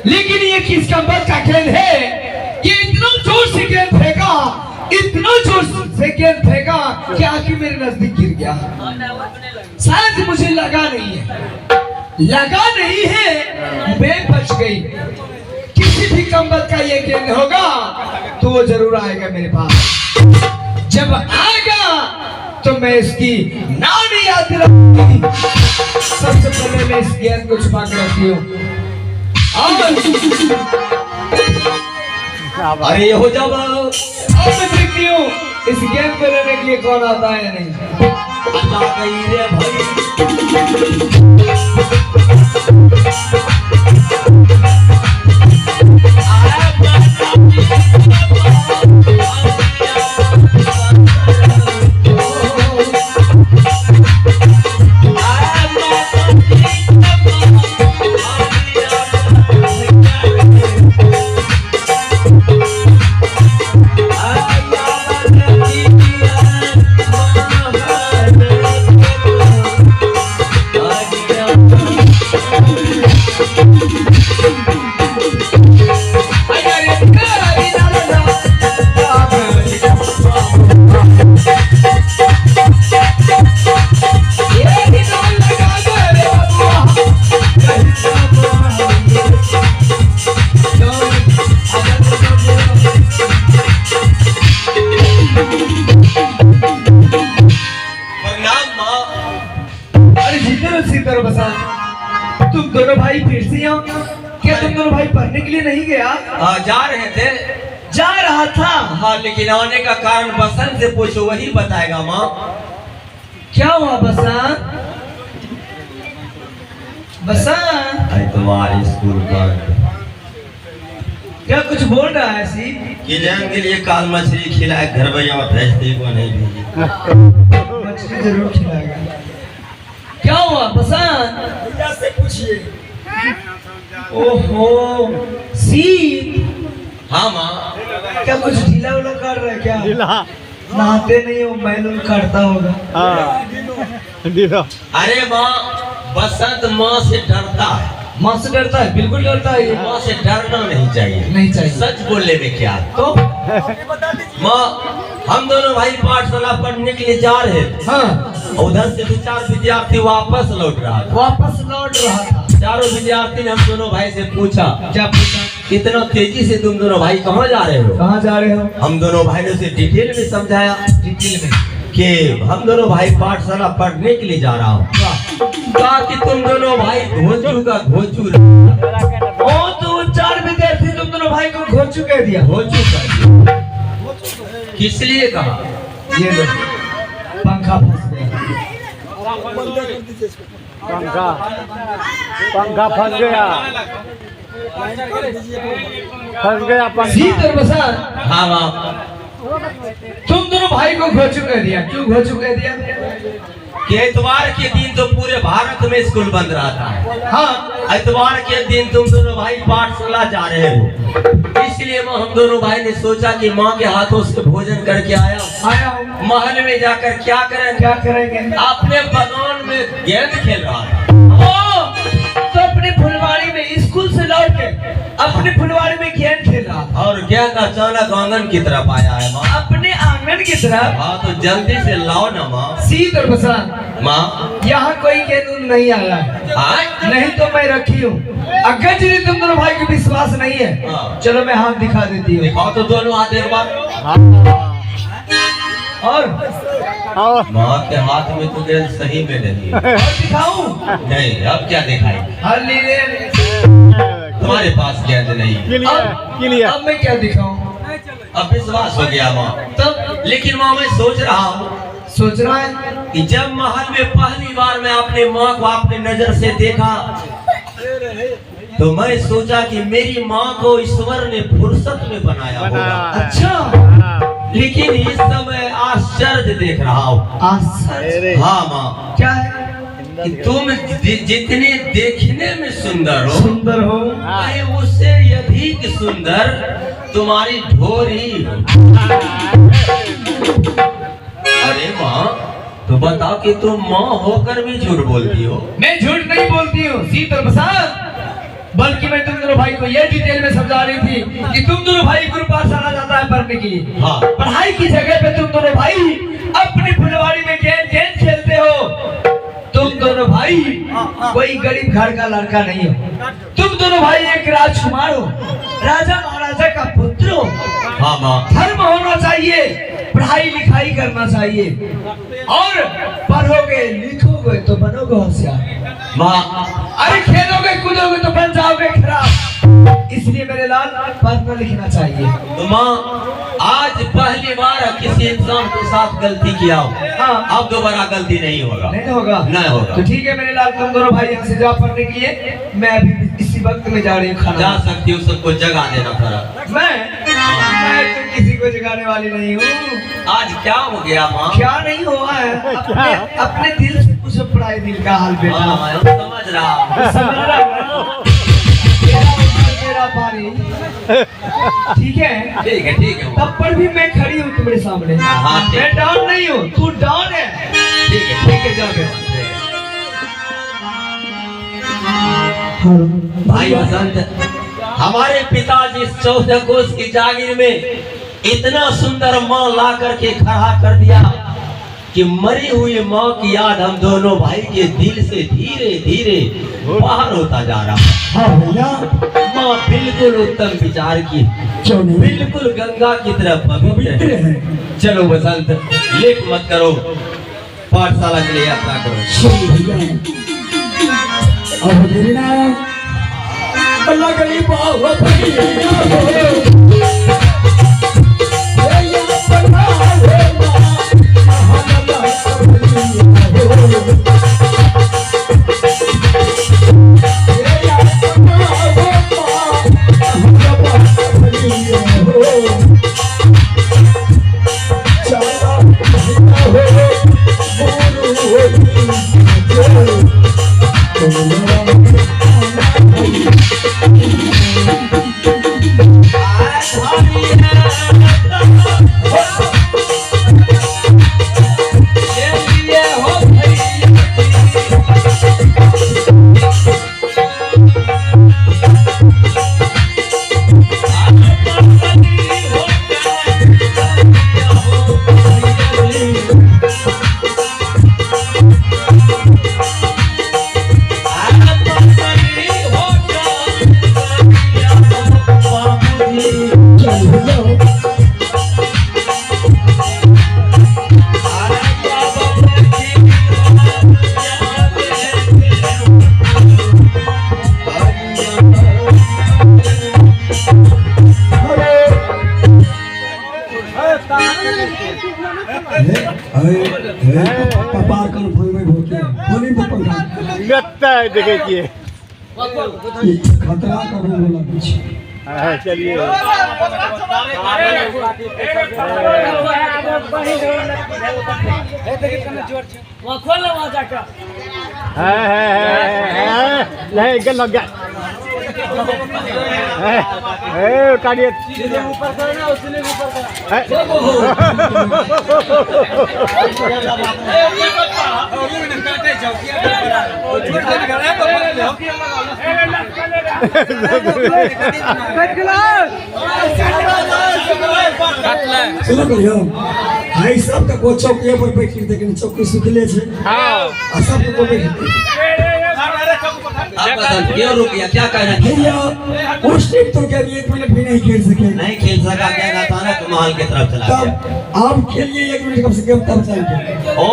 लेकिन ये किस कंबल का खेल है? ये इतना जोर से गेंद फेंका, इतना जोर से गेंद फेंका कि आके मेरे नजदीक गिर गया। शायद मुझे लगा नहीं है, मैं बच गई। किसी भी कंबल का ये गेंद होगा तो वो जरूर आएगा मेरे पास। जब आएगा तो मैं इसकी नाम याद रखूंगी। सबसे पहले मैं इस गेंद को छुपा के रखती हूँ। अरे हो जब मैं देखती हूँ इस गेंद को लेने के लिए कौन आता है या नहीं। अल्लाह रे भाई। तुम दोनों भाई फिर से आओ क्या? तुम दोनों भाई पढ़ने के लिए नहीं गया? जा रहे थे। जा रहा था। हाँ, लेकिन आने का कारण बसंत से पूछो, वही बताएगा माँ। क्या हुआ बसंत? बसंत तुम्हारे स्कूल पर क्या कुछ बोल रहा है? सी किरण के लिए काल मछली खिलाए, घर भैया भेजते को नहीं भेजी। मछली जरूर खिलाएगा। क्या हुआ बसंत? भैया से पूछिए। ओहो सी। हाँ माँ। क्या कुछ ढीला उला कर रहा है क्या? नहाते नहीं हो, मैल करता होगा। अरे माँ, बसंत माँ से डरता है। माँ से डरता है? बिल्कुल डरता है। माँ से डरना नहीं चाहिए। नहीं चाहिए। सच बोलने में क्या तो माँ, हम दोनों भाई पाठशाला पढ़ने के लिए जा रहे थे। हाँ। उधर से 2-4 विद्यार्थी वापस लौट रहा था। चारों विद्यार्थी ने हम दोनों भाई से पूछा। क्या पूछा? कितना तेजी से तुम दोनों भाई कहाँ जा रहे हो? कहाँ जा रहे हो? हम दोनों भाई ने उसे डिटेल में समझाया। डिटेल में कि हम दोनों भाई पाठशाला पढ़ने के लिए जा रहा हूँ। कहा कि तुम दोनों भाई घोंचू का घोंचू। ओ तो 4 विद्यार्थी तुम दोनों भाई को घोंचू कह दिया। घोंचू का किस लिए कहा? ये लो, पंखा फंस गया। पंखा फंस गया। हाँ माँ। तुम दोनों भाई को घोंचू कह दिया। क्यों घोंचू कह दिया? कि इतवार के दिन तो पूरे भारत में स्कूल बंद रहा था। हाँ, इतवार के दिन तुम दोनों भाई पाठशाला जा रहे हो, इसलिए हम दोनों भाई ने सोचा कि माँ के हाथों से भोजन करके आया हूँ। महल में जाकर क्या करेंगे? अपने बगान में गेंद खेल रहा था। तो अपने फुलवाड़ी में स्कूल से लौट के अपने फुलवाड़ी में गेंद खेल रहा था। और गेंद अचानक आंगन की तरफ आया है माँ। अपने आंगन की तरफ? हाँ, तो जल्दी से लाओ ना माँ। सीध और बसंत माँ, यहाँ कोई गेंद नहीं आया है। नहीं तो मैं रखी हूँ। अगर यदि तुम दोनों भाई को विश्वास नहीं है, चलो मैं हाथ दिखा देती हूँ। दिखाओ तो दोनों हाथ एक बार। और माँ के हाथ में तो गेंद सही में नहीं है। और दिखाऊं? नहीं, अब क्या दिखाई? तुम्हारे पास गेंद नहीं। अब मैं क्या दिखाऊं? अब विश्वास हो गया माँ। तब लेकिन माँ, मैं सोच रहा हूँ कि जब महल में पहली बार मैं अपने माँ को अपने नजर से देखा, तो मैं सोचा कि मेरी माँ को ईश्वर ने फुर्सत में बनाया होगा। अच्छा, लेकिन इस समय आश्चर्य देख रहा हूँ। आश्चर्य? हाँ माँ। क्या है? कि तुम जितने देखने में सुंदर हो, उससे अधिक सुंदर तुम्हारी ढोरी हो। अरे माँ, तो बताओ कि तुम माँ होकर भी झूठ बोलती हो? मैं झूठ नहीं बोलती हूँ। सीत और बसंत, बल्कि मैं तुम दोनों भाई को ये डिटेल में समझा रही थी कि तुम दोनों भाई गुरु पाठशाला जाता है पढ़ने के लिए। हाँ। पढ़ाई की जगह पे तुम दोनों भाई अपनी फुलवाड़ी में गेंद खेलते हो। तुम दोनों भाई कोई गरीब घर का लड़का नहीं हो, तुम दोनों भाई एक राजकुमार हो, राजा महाराजा का पुत्र हो। हाँ माँ। धर्म होना चाहिए, पढ़ाई लिखाई करना चाहिए, और पढ़ोगे लिखोगे तो बनोगे होशियार। माँ अरे खेलोगे कूदोगे तो बन जाओगे खराब। इसलिए मेरे लाल पढ़ना लिखना चाहिए। तो माँ आज पहली बार किसी इंसान के साथ गलती किया हो, हाँ। अब दोबारा गलती नहीं होगा। नहीं होगा? नहीं होगा। तो ठीक है मेरे लाल, तुम दोनों भाई यहाँ से जाओ पढ़ने के लिए। मैं अभी इसी वक्त में जा रही हूँ खाना। जा सकती हो, सबको जगा देना थोड़ा। मैं तो किसी को जगाने वाली नहीं हूँ। आज क्या हो गया माँ? क्या नहीं हुआ है, अपने दिल से पूछो पढ़ाई दिल का हाल बेटा। हाँ, मैं समझ रहा हूँ। समझ रहा हूँ। मेरा पारी ठीक है, ठीक है ठीक है। तब पर भी मैं खड़ी हूँ तुम्हारे सामने। हाँ, ठीक। मैं डॉन नहीं हूँ, तू डॉन है। ठीक है जाओ बेटा। भाई बसंत, हमारे पिताजी इस 14 कोस की जागीर में इतना सुंदर माँ ला करके खड़ा कर दिया कि मरी हुई माँ की याद हम दोनों भाई के दिल से धीरे धीरे बाहर होता जा रहा है। हाँ भैया, माँ बिल्कुल उत्तम विचार की, क्यों नहीं? बिल्कुल गंगा की तरफ पवित्र है। चलो बसंत, लेट मत करो, पाठशाला के लिए यात्रा करो। अल्लाह गरीब लगता है देखिए। खतरा का बोला कुछ। हाँ चलिए। नहीं गल लग गया। काटिए ऊपर करो ना, उसने ऊपर सुनो करियो, भाई साहब का को चौकी पर बैठी लेकिन चौकी सुखले छे। हां, सब को बैठी। आप बसंत क्यों रुक गया, क्या कह रहे हैं? भैया उस टीम तो क्या 1 मिनट भी नहीं खेल सके। नहीं खेल सका, क्या कहता ना तो महल की तरफ चला गया। तब आप खेलिए 1 मिनट कम से कम, तब जाएंगे। ओ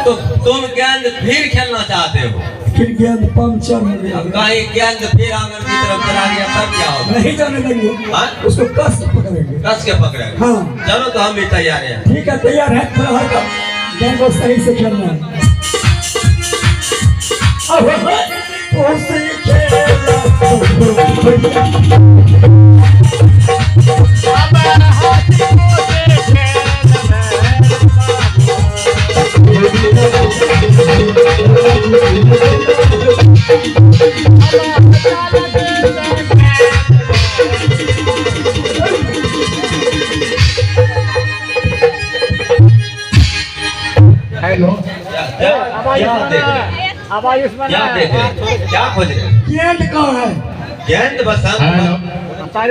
तो तुम गेंद फिर खेलना चाहते हो? फिर गेंद पंचर हो गया। कहीं गेंद फिर आंगन की तरफ चला गया तब क्या होगा? नहीं जाने देंगे। हाँ? उसको कस के पकड़ेंगे। कस के पकड़ेंगे। हाँ। चलो तो हम भी तैयार हैं। ठीक है, तैयार है। थोड़ा हल्का गेंद को सही से खेलना है। अब वो सही खेला। हेलो, क्या देख रहे हैं? अब आयुष्मान क्या देख रहे हैं? क्या खोज रहे हैं? गेंद कहाँ है? गेंद बसंत हेलो